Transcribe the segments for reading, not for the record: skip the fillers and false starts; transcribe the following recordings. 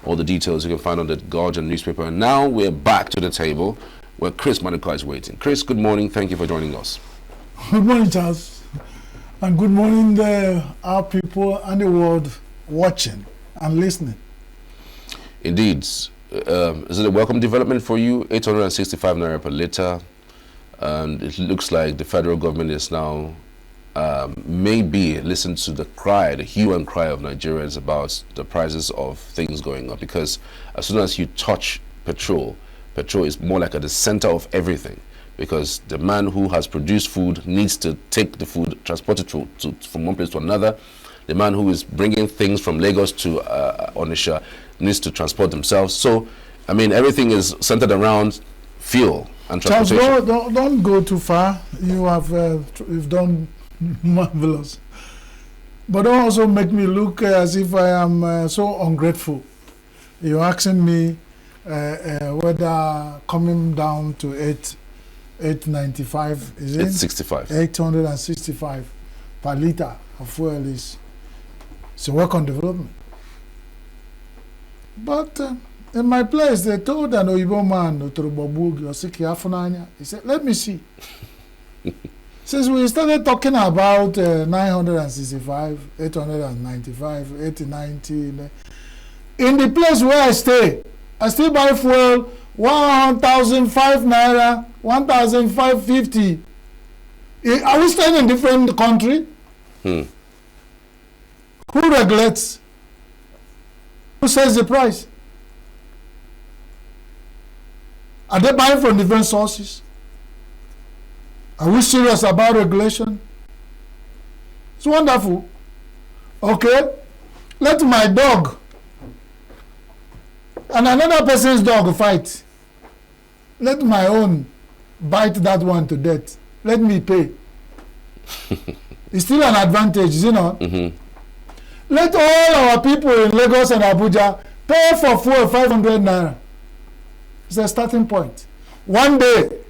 All the details you can find on the Guardian newspaper. And now we're back to the table where Chris Maduka is waiting. Chris, good morning. Thank you for joining us. Good morning, Charles. And good morning, our people and the world watching and listening. Indeed. Is it a welcome development for you? 865 naira per litre. And it looks like the federal government is now maybe listen to the cry, the hue and cry of Nigerians about the prices of things going up. Because as soon as you touch petrol is more like at the center of everything. Because the man who has produced food needs to take the food, transport it from one place to another. The man who is bringing things from Lagos to Onitsha needs to transport themselves. So, I mean, everything is centered around fuel and transportation. Charles, don't go too far. You've done marvelous. But don't also make me look as if I am so ungrateful. You're asking me whether coming down to 895 is it? 865. 865 per litre of fuel is a welcome development. But in my place, they told an Oyibo man, he said, let me see. Since we started talking about 965, 895, 890, in the place where I stay buy fuel 1,005 naira, 1,550. Are we staying in different country? Who regulates? Who sets the price? Are they buying from different sources? Are we serious about regulation? It's wonderful. Okay, let my dog and another person's dog fight. Let my own bite that one to death. Let me pay. It's still an advantage, is it not? Let all our people in Lagos and Abuja pay for fuel 500 naira. It's a starting point. One day,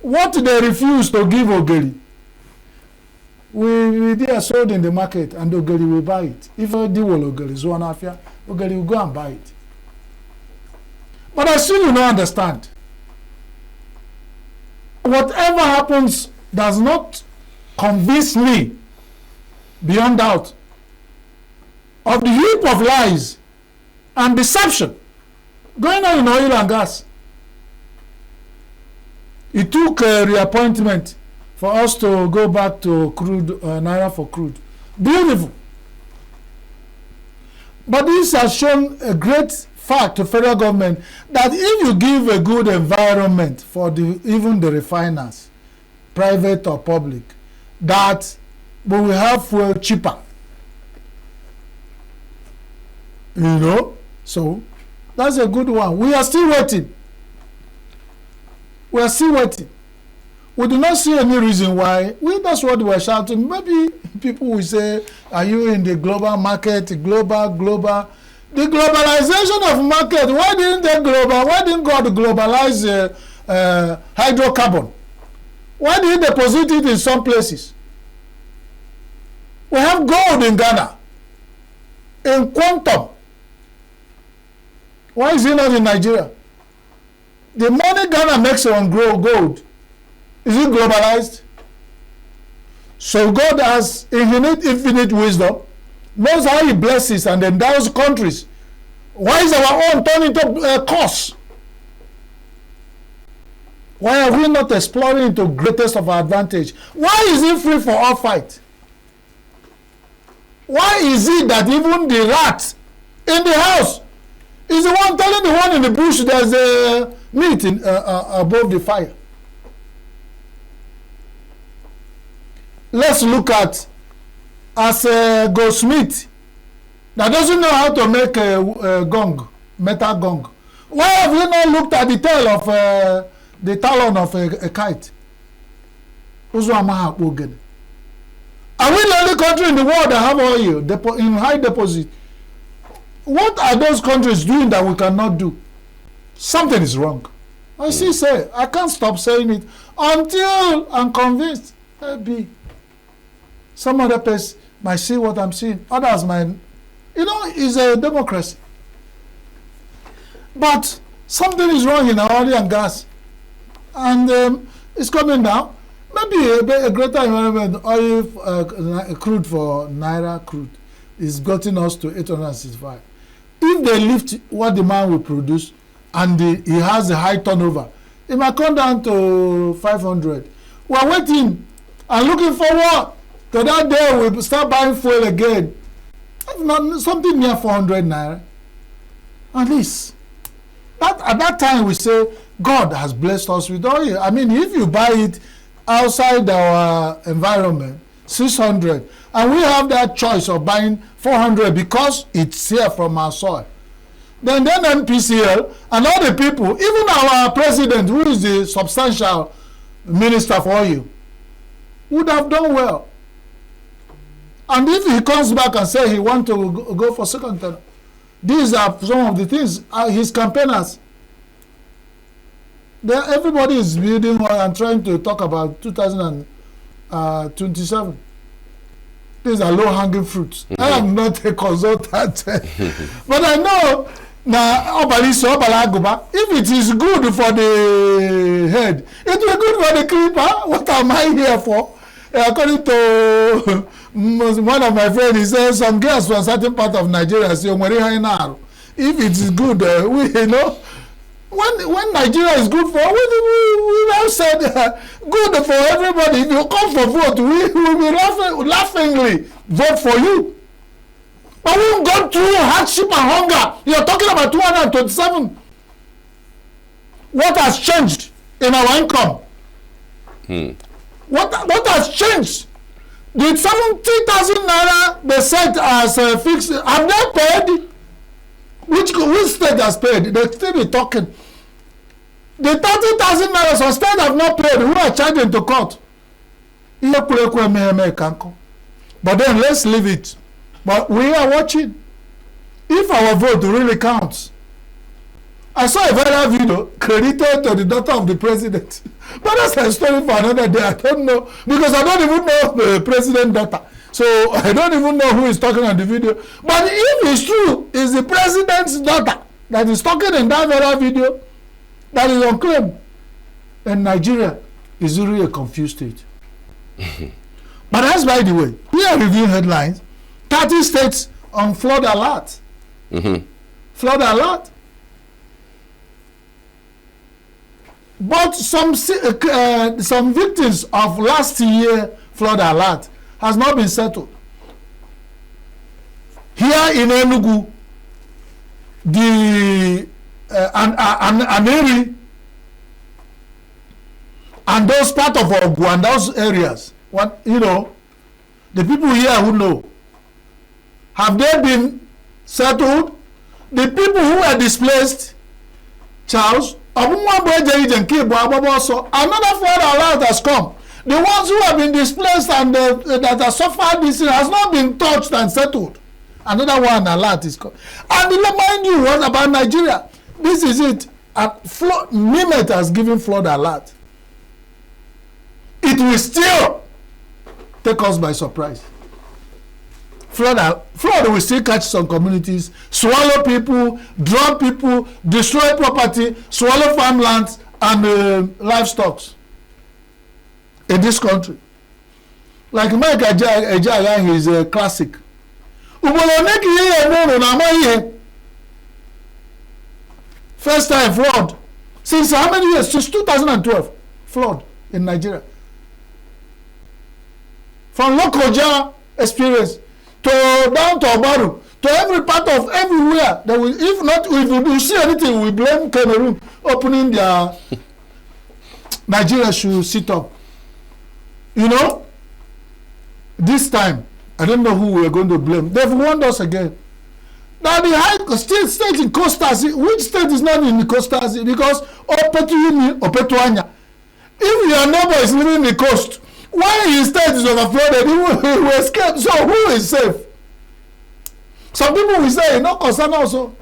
what they refuse to give Ogeri, they are sold in the market and Ogeri will buy it. If they will Ogeri, Ogeri will go and buy it. But I still do not understand. Whatever happens does not convince me beyond doubt of the heap of lies and deception going on in oil and gas. It took a reappointment for us to go back to crude, naira for crude. Beautiful. But this has shown a great fact to federal government that if you give a good environment for even the refiners, private or public, that we will have fuel cheaper. So that's a good one. We are still waiting. We are still waiting. We do not see any reason why. That's what we are shouting. Maybe people will say, are you in the global market, global? The globalization of market, why didn't God globalize hydrocarbon? Why did he deposit it in some places? We have gold in Ghana, in quantum. Why is it not in Nigeria? The money Ghana makes on gold, is it globalized? So God has infinite wisdom, knows how he blesses and endows countries. Why is our own turning into cost? Why are we not exploring to greatest of our advantage? Why is it free for all fight? Why is it that even the rat in the house is the one telling the one in the bush there's a meat above the fire? Let's look at as a goldsmith that doesn't know how to make a gong, metal gong. Why have you not looked at the tail of the talon of a kite? Are we the only country in the world that have oil in high deposit? What are those countries doing that we cannot do? Something is wrong. I still say, I can't stop saying it until I'm convinced. Maybe some other person might see what I'm seeing. Others might. It's a democracy. But something is wrong in our oil and gas, and it's coming down. Maybe a greater environment, oil crude for Naira crude is getting us to 865. If they lift what the man will produce and he has a high turnover, it might come down to 500. We are waiting and looking forward to that day we start buying fuel again. Something near 400 Naira. At least. At that time we say, God has blessed us with oil. I mean, if you buy it outside our environment, 600, and we have that choice of buying 400 because it's here from our soil, then NPCL and all the people, even our president, who is the substantial minister for oil, would have done well. And if he comes back and say he want to go for second term, these are some of the things his campaigners. Everybody is building and trying to talk about 2027. These are low-hanging fruits. I am not a consultant, but I know now. If it is good for the head, it will be good for the creeper. What am I here for? According to one of my friends, he says some girls from a certain part of Nigeria say, if it is good, we know. When Nigeria is good for, we now said good for everybody. If you come for vote, we will be laughingly vote for you. But we go through hardship and hunger. You're talking about 227. What has changed in our income? What has changed? The 70,000 Naira they said as fixed, have they paid? Which state has paid? They still be talking. The 30,000 Naira some states have not paid. Who are charging to court? But then let's leave it. But we are watching. If our vote really counts. I saw a viral video credited to the daughter of the president. But that's a story for another day. I don't know. Because I don't even know the president's daughter. So I don't even know who is talking on the video. But if it's true, it's the president's daughter that is talking in that viral video that is on claim. And Nigeria is really a confused state. But that's by the way. We are reviewing headlines. 30 states on flood alert. Flood alert. But some victims of last year flood alert has not been settled. Here in Enugu, the Aneri and those part of Ogu and those areas, the people here who know, have they been settled? The people who are displaced, Charles, another flood alert has come. The ones who have been displaced and that have suffered this has not been touched and settled. Another one alert is come. And remind you what about Nigeria? This is it. Nimet has given flood alert. It will still take us by surprise. Flood will still catch some communities, swallow people, drown people, destroy property, swallow farmlands and livestock in this country. Like Mike Ejaga is a classic. First time flood. Since how many years? Since 2012. Flood in Nigeria. From Lokoja experience to down to Obaru, to every part of everywhere. If you see anything, we blame Cameroon opening their Nigeria should sit up. This time, I don't know who we are going to blame. They've warned us again. Now the high state in Costa Sea, which state is not in the Costa Sea? Because Opetuanya. If your neighbor is living in the coast, when his state is overflowed, he will escape. So who is safe? Some people will say, no concern also.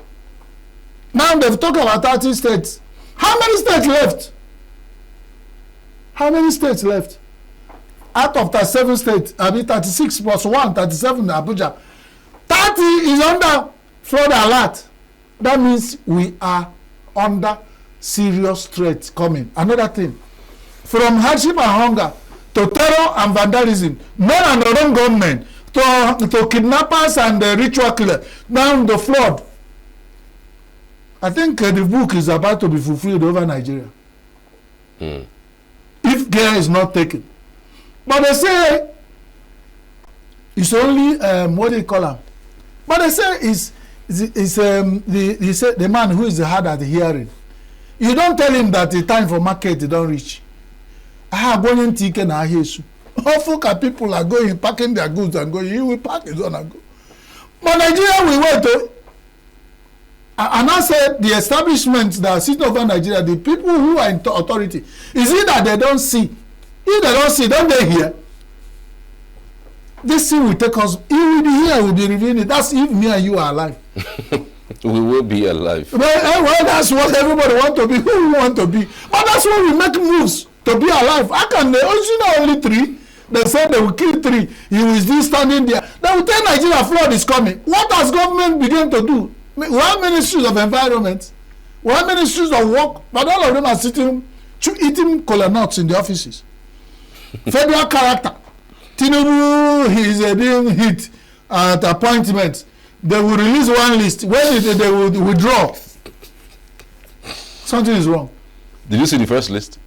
Now they've talked about 30 states. How many states left? How many states left? Out of 37 states, 36 plus 1, 37 Abuja. 30 is under flood alert. That means we are under serious threat coming. Another thing, from hardship and hunger to terror and vandalism, men and their own gunmen, to kidnappers and ritual killers, down the flood. I think the book is about to be fulfilled over Nigeria. If care is not taken. But they say it's only what do you call him? But they say the man who is hard at hearing. You don't tell him that the time for market don't reach. Going ticket na Yesu. Often people are going packing their goods and going. He will pack his own and go. But Nigeria will wait. And I said the establishments that sit over Nigeria, the people who are in authority, is it that they don't see? If they don't see, don't they hear? This thing will take us. He will be here. We'll be reviewing it. That's if me and you are alive. We will be alive. Well, that's what everybody want to be. Who we want to be? But that's why we make moves to be alive. How can they? Only 3. They said they will kill 3. He will still standing there. They will tell Nigeria flood is coming. What has government begun to do? We have ministries of environment. We have ministries of work. But all of them are sitting, eating kola nuts in the offices. Federal character. Tinubu is being hit at appointments. They will release one list. When they will withdraw, something is wrong. Did you see the first list?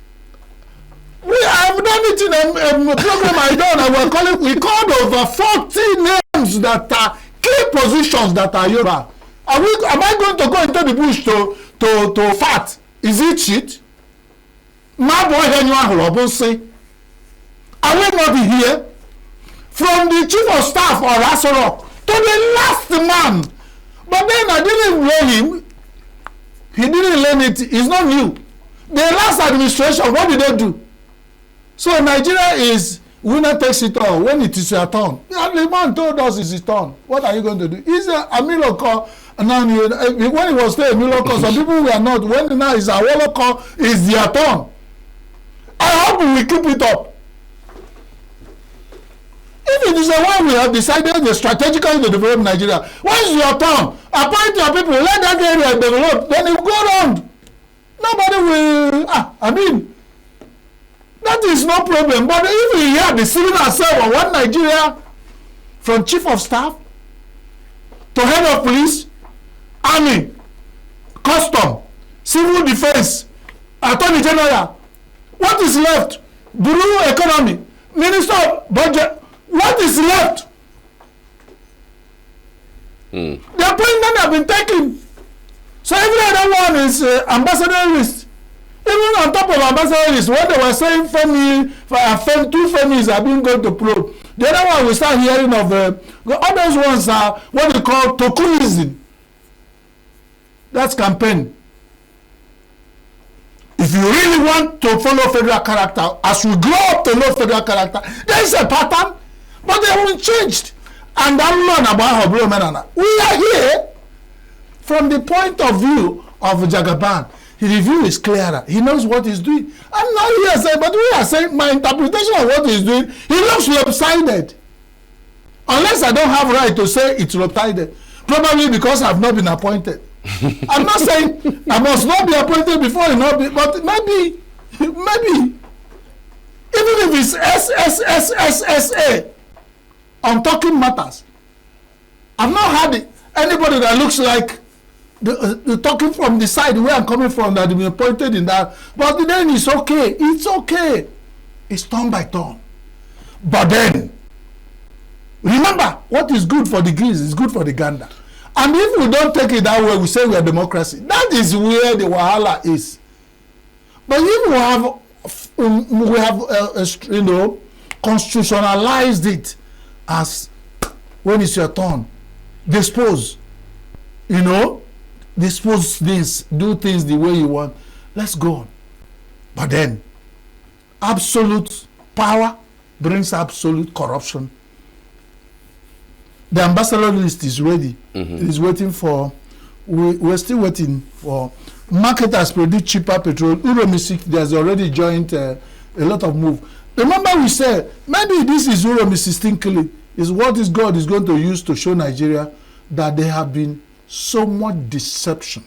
We have done it in a program I done. We called over 40 names that are key positions that are Yoruba. Am I going to go into the bush to fat? Is it shit? My boy Henry say, I will not be here. From the chief of staff or Asoro to the last man. But then I didn't learn him. He didn't learn it. It's not new. The last administration, what did they do? So Nigeria is winner takes it all when it is your turn. And the man told us it's his turn. What are you going to do? Is a miracle. And now when it was still a miracle, some people were not. When now it's a miracle, it's their turn. I hope we keep it up. If it is the one we have decided the strategically to develop Nigeria, once your turn, appoint your people, let that area develop, then it will go around. Nobody will, that is no problem. But if we hear the civil ourselves of one Nigeria, from chief of staff to head of police, army, custom, civil defense, attorney general, what is left? Bureau economy, minister of budget, what is left? The appointment have been taken. So every other one is ambassador list. Even on top of ambassador list, what they were saying two families are being going to probe. The other one we start hearing of all those ones are what they call tokenism. That's campaign. If you really want to follow federal character, as we grow up to know federal character, there is a pattern, but they haven't changed. And that learn about Menana. We are here from the point of view of Jagaban. His review is clearer. He knows what he's doing. I'm not here saying, but we are saying my interpretation of what he's doing, he looks lopsided. Unless I don't have right to say it's lopsided. Probably because I've not been appointed. I'm not saying I must not be appointed before I not be, but maybe, even if it's SSSSSA on talking matters, I've not had anybody that looks like the talking from the side where I'm coming from that have been appointed in that. But then it's okay. It's okay. It's turn by turn. But then, remember, what is good for the geese is good for the gander. And if we don't take it that way, we say we are democracy. That is where the wahala is. But if we have constitutionalized it as when it's your turn, dispose this, do things the way you want. Let's go on. But then, absolute power brings absolute corruption. The ambassador list is ready. It is waiting for. We're still waiting for. Marketers predict cheaper petrol. Uromisi, there's already joined a lot of move. Remember, we said maybe this is Uromisi thinking is what this God is going to use to show Nigeria that there have been so much deception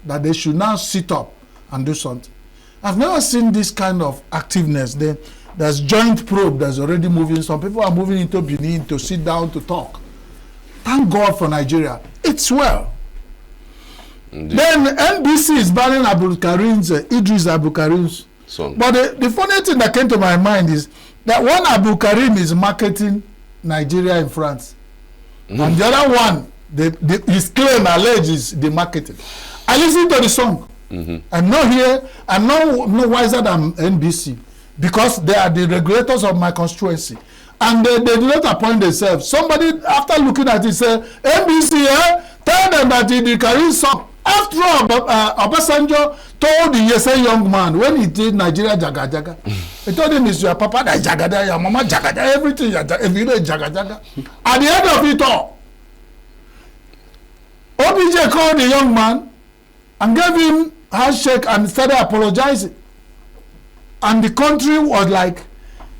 that they should now sit up and do something. I've never seen this kind of activeness. There's joint probe that's already moving. Some people are moving into Benin to sit down to talk. Thank God for Nigeria. It's well. Indeed. Then NBC is banning Idris Abdul Karim's song. But the funny thing that came to my mind is that one Abdul Karim is marketing Nigeria in France. And the other one, his claim alleged is the marketing. I listened to the song. I'm not here, I'm no wiser than NBC because they are the regulators of my constituency. And they did not appoint themselves. Somebody, after looking at it, said, NBC, tell them that the Karim song. After all, Obasanjo told the Yese young man when he did Nigeria Jaga Jaga, he told him, it's your papa that is Jaga Jaga, your mama Jaga Jaga, everything you know is Jaga Jaga. At the end of it all, OBJ called the young man and gave him a handshake and started apologizing. And the country was like,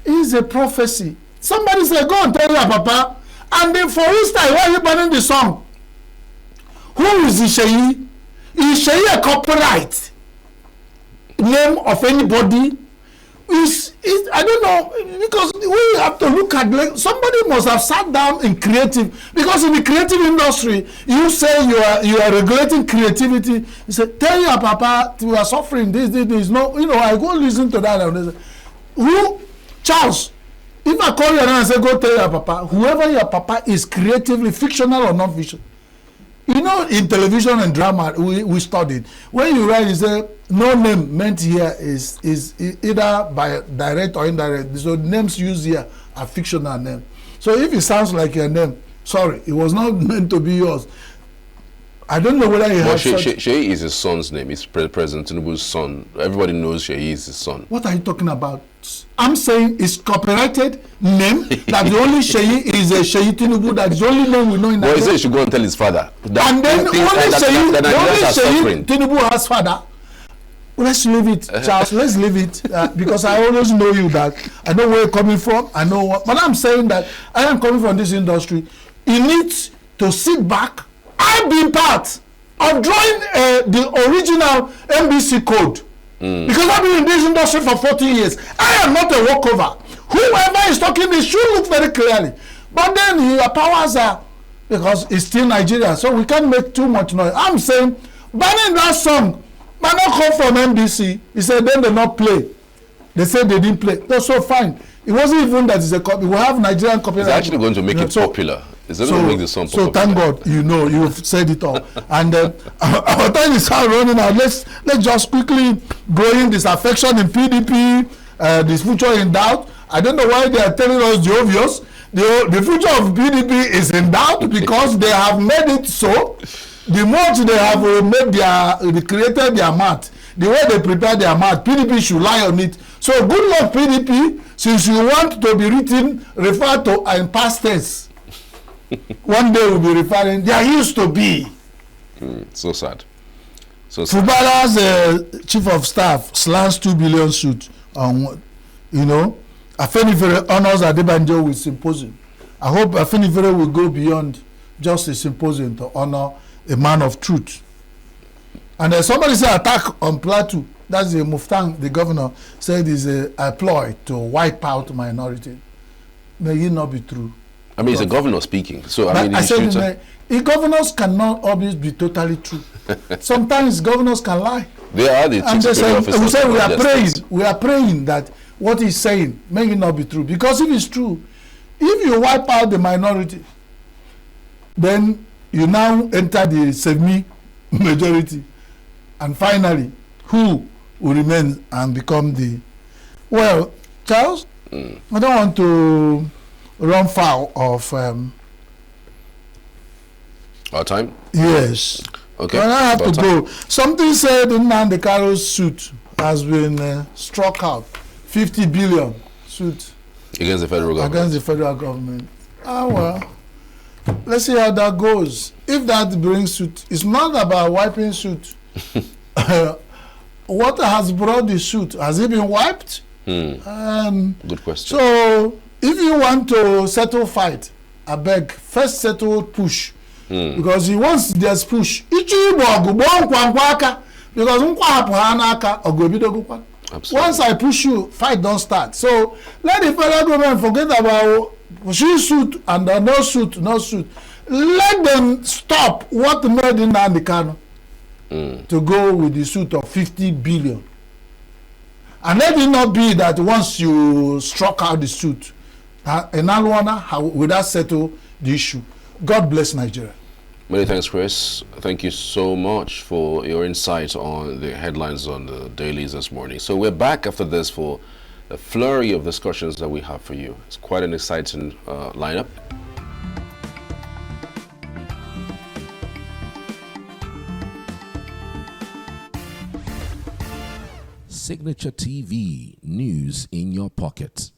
it's a prophecy. Somebody said, go and tell your papa. And then for instance, why are you banning the song? Who is Isheyi? Is Isheyi a copyright name of anybody? I don't know, because we have to look at, like, somebody must have sat down in creative, because in the creative industry, you say you are regulating creativity. You say, tell your papa, we are suffering this. No, I go listen to that. And they say, who? Charles, if I call you and I say, go tell your papa, whoever your papa is, creatively, fictional or non-fictional. In television and drama, we studied. When you write, you say, no name meant here is either by direct or indirect. So names used here are fictional names. So if it sounds like your name, sorry, it was not meant to be yours. I don't know whether he has Sheyi is his son's name. It's President Tinubu's son. Everybody knows Sheyi is his son. What are you talking about? I'm saying it's copyrighted name that the only Sheyi is a Sheyi Tinubu. That is the only name we know in Nigeria. Well, he said he should go and tell his father. And then only Sheyi Tinubu has father. Let's leave it, Charles. Let's leave it because I always know you that I know where you're coming from. I know what, but I'm saying that I am coming from this industry. You need to sit back. I've been part of drawing the original NBC code because I've been in this industry for 14 years. I am not a walkover. Whoever is talking, they should look very clearly. But then your powers are, because it's still Nigeria, so we can't make too much noise. I'm saying, banning that song, but not come from NBC. He said, then they not play. They said they didn't play. That's so fine. It wasn't even that it's a copy. We have Nigerian copyright. It's actually going to make it popular. It's going to make the song popular. So thank God, you've said it all. And our time is running out. Let's just quickly go in this affection in PDP, this future in doubt. I don't know why they are telling us the obvious. The future of PDP is in doubt because they have made it so. The more they have created their mat, the way they prepare their mat, PDP should lie on it. So good luck, PDP, since you want to be referred to in past tense. One day we'll be referring, there used to be. So sad. So sad. Fubara's chief of staff slants 2 billion suit on, Afenifere honors Adebanjo with symposium. I hope Afenifere will go beyond just a symposium to honor a man of truth. And somebody said attack on Plateau. That's the Muftang, the governor, said is a ploy to wipe out minority. May it not be true. I mean, it's a governor speaking. So I said, governors cannot always be totally true. Sometimes governors can lie. They are the chief security officers. We say we are praying that what he's saying may it not be true. Because if it's true, if you wipe out the minority, then you now enter the semi-majority. And finally, who will remain and become the... Well, Charles, I don't want to run foul of... our time? Yes. Okay. But I have to go. Something said Nnamdi Kalu's suit has been struck out. 50 billion suit. Against the federal government. Against the federal government. Well. Let's see how that goes. If that brings suit, it's not about wiping suit. What has brought the suit? Has it been wiped? Good question. So, if you want to settle fight, I beg, first settle push. because he wants this push. Because once I push you, fight don't start. So let the federal government forget about suit and no suit. Let them stop what made in Kano to go with the suit of 50 billion. And let it not be that once you struck out the suit, will that settle the issue? God bless Nigeria. Many thanks, Chris. Thank you so much for your insight on the headlines on the dailies this morning. So we're back after this for a flurry of discussions that we have for you. It's quite an exciting lineup. Signature TV, news in your pocket.